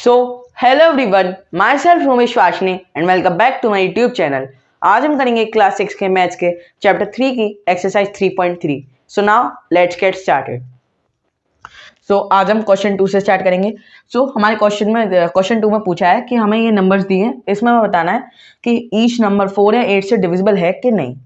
So hello everyone, myself Romesh Varshney and welcome back to my YouTube channel. आज हम करेंगे class 6 के maths के चैप्टर 3 की exercise 3.3। So now let's get started. So आज हम क्वेश्चन 2 से स्टार्ट करेंगे। हमारे क्वेश्चन 2 में पूछा है कि हमें ये नंबर्स दिए हैं, इसमें हमें बताना है कि ईच नंबर 4 या 8 से डिविजिबल है कि नहीं।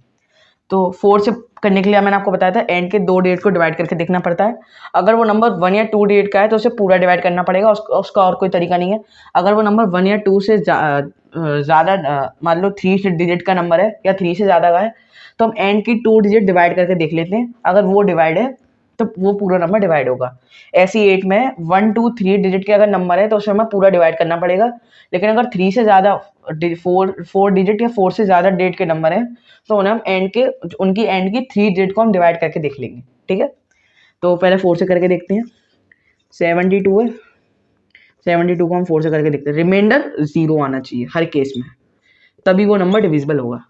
तो 4 से करने के लिए मैंने आपको बताया था एंड के 2 डिजिट को डिवाइड करके देखना पड़ता है। अगर वो नंबर 1 या 2 डिजिट का है तो उसे पूरा डिवाइड करना पड़ेगा, उसका और कोई तरीका नहीं है। अगर वो नंबर 1 या 2 से ज़्यादा मान लो 3 डिजिट का नंबर है या 3 से ज़्यादा का है तो हम एंड की 2 डिजिट डिवाइड करके देख लेते हैं। अगर वो डिवाइड है तो वो पूरा नंबर डिवाइड होगा। ऐसी 8 में 1 2 3 डिजिट के अगर नंबर है तो उसे हमें पूरा डिवाइड करना पड़ेगा। लेकिन अगर 3 से ज़्यादा 4 डिजिट या 4 से ज़्यादा डिजिट के नंबर है तो उन्हें हम उनकी एंड की 3 डिजिट को हम डिवाइड करके देख लेंगे। ठीक है, तो पहले 4 से करके देखते हैं। 72 है, 72 को हम 4 से करके देखते हैं। रिमाइंडर 0 आना चाहिए हर केस में, तभी वो नंबर डिविजिबल होगा।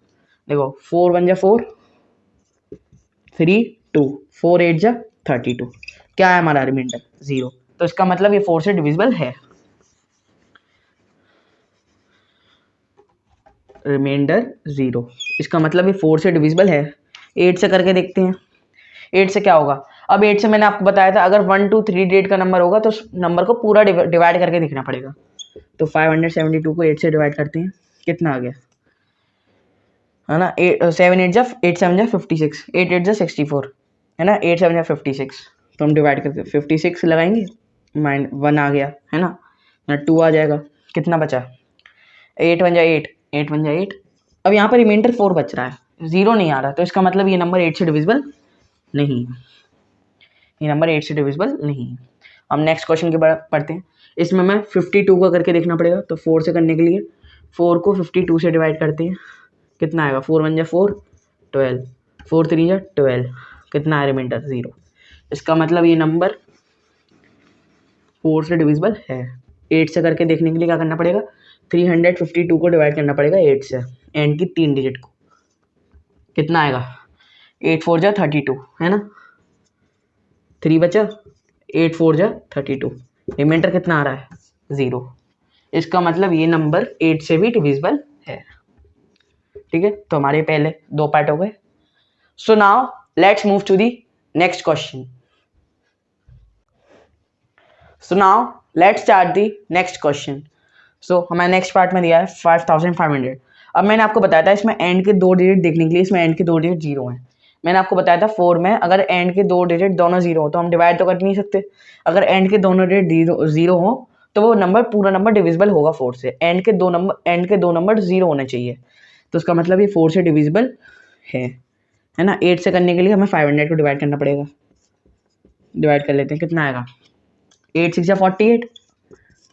देखो 4 1 जा 4, 3 2, 4 8 जा 32। क्या है हमारा रिमाइंडर? 0। तो इसका मतलब ये 4 से डिविजिबल है। रिमाइंडर 0, इसका मतलब ये 4 से डिविजिबल है। 8 से करके देखते हैं। 8 से क्या होगा? अब 8 से मैंने आपको बताया था अगर 1 2 3 डिजिट का नंबर होगा तो उस नंबर को पूरा डिवाइड करके देखना पड़ेगा। तो 572 को 8 से डिवाइड करते हैं, कितना आ गया? है ना, 7 8 जा 8 7 जा 56, 8 8 जा 64, है ना, 8 7 जा 56। तो हम डिवाइड करते 56 लगाएंगे, माइनस 1 आ गया, है ना, 2 आ जाएगा, कितना बचा? 8 1 जा 8, 8 1 जा 8। अब यहाँ पर रिमाइंडर 4 बच रहा है, 0 नहीं आ रहा, तो इसका मतलब ये नंबर 8 से डिविजिबल नहीं है। ये नंबर 8 से डिविजिबल नहीं है। हम नेक्स्ट क्वेश्चन के बाद पढ़ते हैं। इसमें मैं 52 का करके देखना पड़ेगा। तो 4 से करने के लिए 4 को 52 से डिवाइड करते हैं, कितना आएगा? 4 1 जा 4, 12, 4 3 जा 12, कितना है रिमाइंडर? 0। इसका मतलब ये नंबर 4 से डिविजिबल है। 8 से करके देखने के लिए क्या करना पड़ेगा? 352 को डिवाइड करना पड़ेगा 8 से, एंड की 3 डिजिट को, कितना आएगा? 8 4 जा 32, है ना, 3 बचा, 8 4 जा 32, रिमाइंडर कितना आ रहा है? 0। इसका मतलब ये नंबर 8 से भी डिविजिबल है। ठीक है, तो हमारे पहले 2 पार्ट हो गए। So now let's move to the next question. So now let's start the next question. हमारे नेक्स्ट पार्ट में दिया है 5500। अब मैंने आपको बताया था इसमें एंड के 2 डिजिट देखने के लिए इसमें एंड के 2 डिजिट 0 हैं। मैंने आपको बताया था 4 में अगर एंड के 2 डिजिट दोनों 0 हो तो हम डिवाइड तो कर नहीं सकते। अगर एंड के दोनों डिजिट 0 हो तो वो नंबर पूरा नंबर डिविजिबल होगा 4 से। एंड के दो नंबर 0 होने चाहिए, तो उसका मतलब ये 4 से डिविजिबल है ना। 8 से करने के लिए हमें 500 को डिवाइड करना पड़ेगा। डिवाइड कर लेते हैं, कितना आएगा? 8 6 48,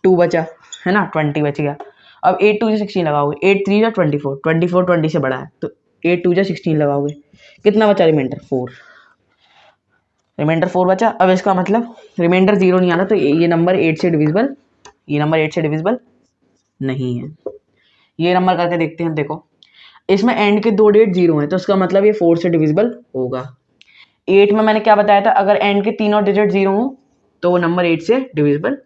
2 बचा, है ना, 20 बच गया। अब 8 2 जा 16 लगाओगे, 8 3 जा 24, 24 20 से बड़ा है तो 8 2 जा 16 लगाओगे, कितना बचा रिमाइंडर? 4। रिमाइंडर 4 बचा। अब इसका मतलब रिमाइंडर 0 नहीं आ रहा, तो ये नंबर 8 से डिविजिबल, ये नंबर 8 से डिविजिबल नहीं है। ये नंबर करके देखते हैं। देखो इसमें एंड के 2 डिजिट 0 हैं तो उसका मतलब ये 4 से डिविजिबल होगा। 8 में मैंने क्या बताया था? अगर एंड के तीनों डिजिट 0 हो तो वो नंबर 8 से डिविजिबल,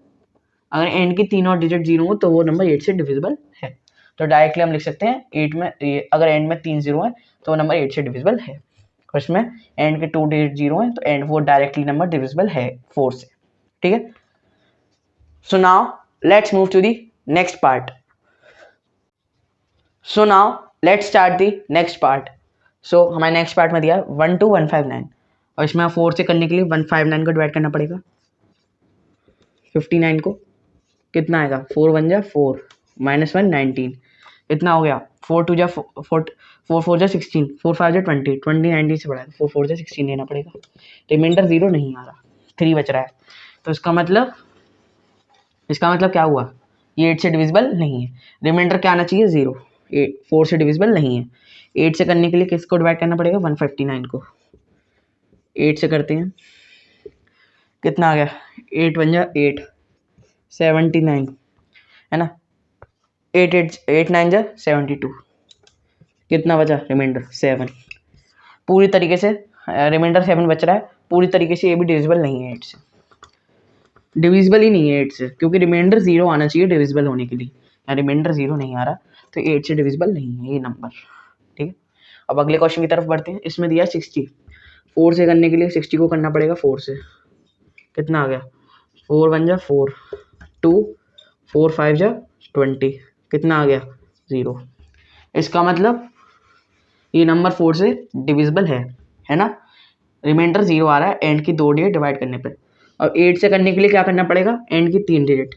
अगर एंड की तीनों डिजिट 0 हो तो वो नंबर 8 से डिविजिबल है। तो डायरेक्टली हम लिख सकते हैं 8 में अगर एंड में 3 0 है तो वो नंबर 8 से डिविजिबल है। और इसमें एंड के 2 डिजिट 0 है तो एंड वो डायरेक्टली नंबर डिविजिबल है 4 से। ठीक है, so now let's move to the next part. So now let's start the next part. हमारे नेक्स्ट पार्ट में दिया 1 2 159 और इसमें 4 से करने के लिए 159 को डिवाइड करना पड़ेगा 59 को, कितना आएगा? 4 1 जा 4, -1 19, कितना हो गया? 4 2 जा 4 4 जा 16, 4 5 जा 20, 20 19 से बड़ा है, 4 4 जा 16 लेना पड़ेगा। रिमाइंडर 0 नहीं आ रहा, 3 बच रहा है। तो इसका मतलब क्या हुआ? ये 8 से डिविजिबल नहीं है। रिमाइंडर क्या आना चाहिए? 0। 4 से डिविजिबल नहीं है। 8 से करने के लिए किसको डिवाइड करना पड़ेगा? 159 को। 8 से करते हैं, कितना आ गया? 8 1 जा 8, 79, है ना, 8 8 9 जा 72, कितना बचा रिमाइंडर? 7। पूरी तरीके से रिमाइंडर 7 बच रहा है, पूरी तरीके से ये भी डिविजिबल नहीं है 8 से। डिविजिबल ही नहीं है 8 से, क्योंकि रिमाइंडर 0 आना चाहिए डिविजिबल होने के लिए, या रिमाइंडर 0 नहीं आ रहा तो 8 से डिविजिबल नहीं है ये नंबर। ठीक है, अब अगले क्वेश्चन की तरफ बढ़ते हैं। इसमें दिया 60, 4 से करने के लिए 60 को करना पड़ेगा 4 से, कितना आ गया 4 1 जा 4, 2 4 5 जा 20, कितना आ गया 0। इसका मतलब ये नंबर 4 से डिविजिबल है ना। रिमाइंडर 0 आ रहा है एंड की 2 डिजिट डिवाइड करने पे। अब 8 से करने के लिए क्या करना पड़ेगा, एंड की 3 डिजिट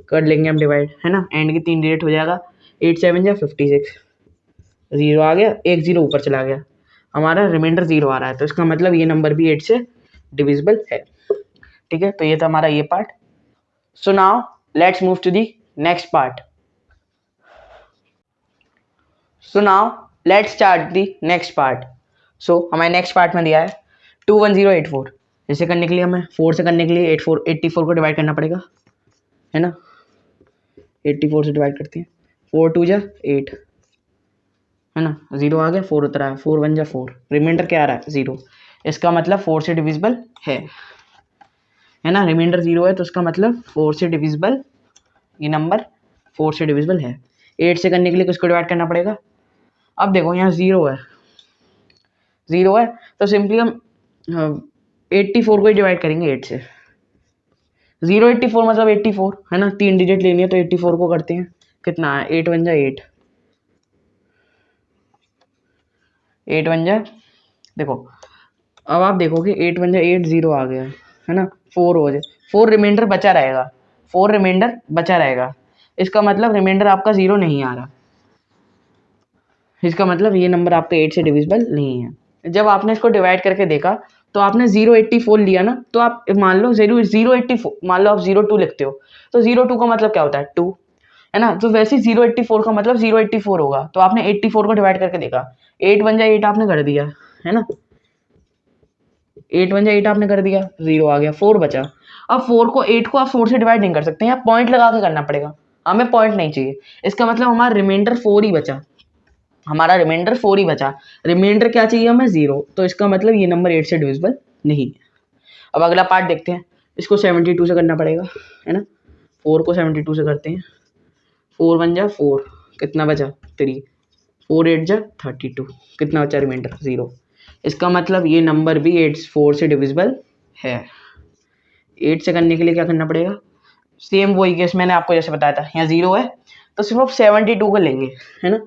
कर लेंगे हम डिवाइड, है ना। एंड की 3 डिजिट हो जाएगा, 8 7 जा 56, 0 आ गया, एक 0 ऊपर चला गया, हमारा रिमाइंडर 0 आ रहा है, तो इसका मतलब ये नंबर भी 8 से डिविजिबल है। ठीक है, तो ये था हमारा ये part. So now let's move to the next part. So now let's start the next part. So हमारे नेक्स्ट पार्ट में दिया है 21084। इसे करने के लिए हमें 4 से करने के लिए 84 को डिवाइड करना पड़ेगा, है ना। 84 से डिवाइड करते हैं, 4 2 जा 8, है ना, 0 आ गया, 4 उतर आया, 4 1 जा 4, रिमाइंडर क्या आ रहा है 0। इसका मतलब 4 से डिविजिबल है ना। रिमाइंडर 0 है तो इसका मतलब 4 से डिविजिबल, ये नंबर 4 से डिविजिबल है। 8 से करने के लिए किसको डिवाइड करना पड़ेगा, अब देखो यहाँ 0 है तो सिंपली हम 84 को ही डिवाइड करेंगे 8 से। 084 मतलब 84, है ना, 3 डिजिट लेनी है तो 84 को करते हैं, कितना है 8 1 जा 8, 8 1 जा, देखो अब आप देखोगे 8 1 जा 8, 0 आ गया है ना, 4 हो जाए, 4 रिमाइंडर बचा रहेगा, 4 रिमाइंडर बचा रहेगा। इसका मतलब रिमाइंडर आपका 0 नहीं आ रहा, इसका मतलब ये नंबर आपका 8 से डिविजिबल नहीं है। जब आपने इसको डिवाइड करके देखा तो आपने 084 लिया ना, तो आप मान लो 084, मान लो आप 02 लिखते हो तो 02 का मतलब क्या होता है 2, है ना। तो वैसे 084 का मतलब 084 होगा, तो आपने 84 को डिवाइड करके देखा, 8 1 जा 8 आपने कर दिया, है ना, 8 1 जा 8 आपने कर दिया, 0 आ गया, 4 बचा। अब 8 को आप 4 से डिवाइड नहीं कर सकते, यहाँ पॉइंट लगा के करना पड़ेगा, हमें पॉइंट नहीं चाहिए। इसका मतलब हमारा रिमाइंडर 4 ही बचा, हमारा रिमाइंडर 4 ही बचा, रिमाइंडर क्या चाहिए हमें 0, तो इसका मतलब ये नंबर 8 से डिविजिबल नहीं है। अब अगला पार्ट देखते हैं, इसको 72 से करना पड़ेगा, है ना। 4 को 72 से करते हैं, 4 1 जा 4, कितना बचा 3, 4 8 जा 32, कितना बचा रिमाइंडर 0। इसका मतलब ये नंबर भी 4 से डिविजिबल है। 8 से करने के लिए क्या करना पड़ेगा, सेम वही केस मैंने आपको जैसे बताया था, यहाँ 0 है तो सिर्फ आप 72 को लेंगे, है ना,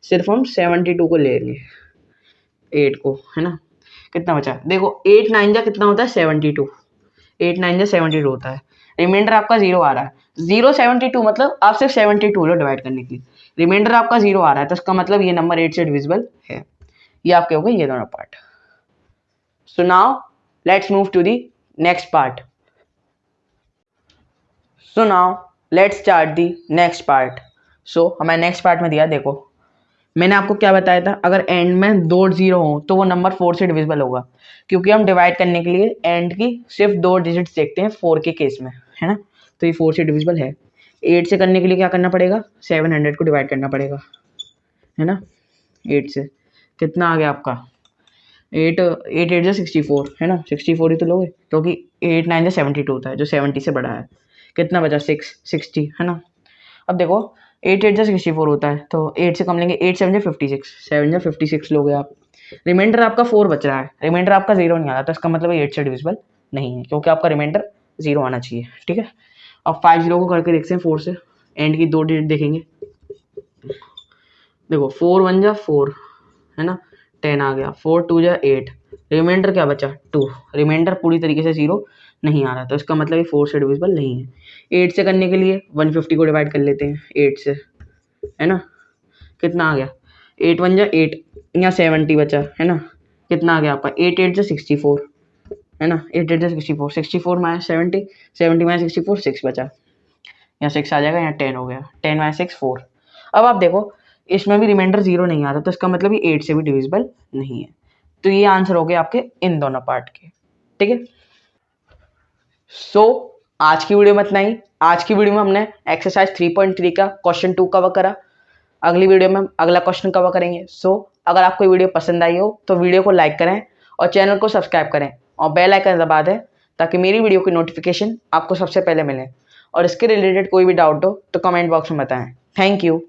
सिर्फ हम 72 को लेंगे 8 को, है ना। कितना बचा, देखो 8 9 जा कितना होता है 72, 8 9 जा 72 होता है, रिमाइंडर आपका 0 आ रहा है, 0 72 मतलब आप सिर्फ 72 लो डिवाइड करने के लिए, रिमाइंडर आपका 0 आ रहा है तो इसका मतलब ये नंबर 8 से डिविजिबल है। ये आपके हो गए ये दोनों part. So now let's move to the next part. So now let's start the next part. So हमें नेक्स्ट पार्ट में दिया, देखो मैंने आपको क्या बताया था, अगर एंड में 2 0 हो तो वो नंबर 4 से डिविजिबल होगा, क्योंकि हम डिवाइड करने के लिए एंड की सिर्फ 2 डिजिट्स देखते हैं 4 के केस में, है ना, तो ये 4 से डिविजिबल है। 8 से करने के लिए क्या करना पड़ेगा, 700 को डिवाइड करना पड़ेगा, है ना। 8 से कितना आ गया आपका 8 8 8 जा 64, है ना, 64 ही तो लोगे, क्योंकि 8 9 जा 72 होता है जो 70 से बड़ा है, कितना बचा 60, है ना। अब देखो 8 8 जा 64 होता है तो 8 से कम लेंगे, 8 7 जा 56, 7 जा 56 लोगे आप, रिमाइंडर आपका 4 बच रहा है, रिमाइंडर आपका 0 नहीं आ रहा, तो इसका मतलब 8 से डिविजिबल नहीं है, क्योंकि आपका रिमाइंडर 0 आना चाहिए। ठीक है, अब 5 0 को करके देखते हैं 4 से, एंड की 2 डिजिट देखेंगे, देखो 4 1 जा 4, है ना, 10 आ गया, 4 2 जा 8, रिमाइंडर क्या बचा 2, रिमाइंडर पूरी तरीके से 0 नहीं आ रहा, तो इसका मतलब ये 4 से डिविजिबल नहीं है। 8 से करने के लिए 150 को डिवाइड कर लेते हैं 8 से, है ना, कितना आ गया 8 1 जा 8, यहाँ 70 बचा, है ना, कितना आ गया आपका 8 8 जा 64, है ना, 8 8 जा 64, 64 माइनस 70, 70 माइनस 64, 6 बचा, यहाँ 6 आ जाएगा, यहाँ 10 हो गया, 10 माइनस 6 4। अब आप देखो इसमें भी रिमाइंडर 0 नहीं आ रहा, तो इसका मतलब ये 8 से भी डिविजिबल नहीं है। तो ये आंसर हो गए आपके इन दोनों पार्ट के। ठीक है, सो आज की वीडियो में इतना ही। आज की वीडियो में हमने एक्सरसाइज 3.3 का क्वेश्चन 2 कवर करा, अगली वीडियो में हम अगला क्वेश्चन कवर करेंगे। सो अगर आपको वीडियो पसंद आई हो तो वीडियो को लाइक करें और चैनल को सब्सक्राइब करें और बेल आइकन दबा दें, ताकि मेरी वीडियो की नोटिफिकेशन आपको सबसे पहले मिले। और इसके रिलेटेड कोई भी डाउट हो तो कमेंट बॉक्स में बताएं। Thank you.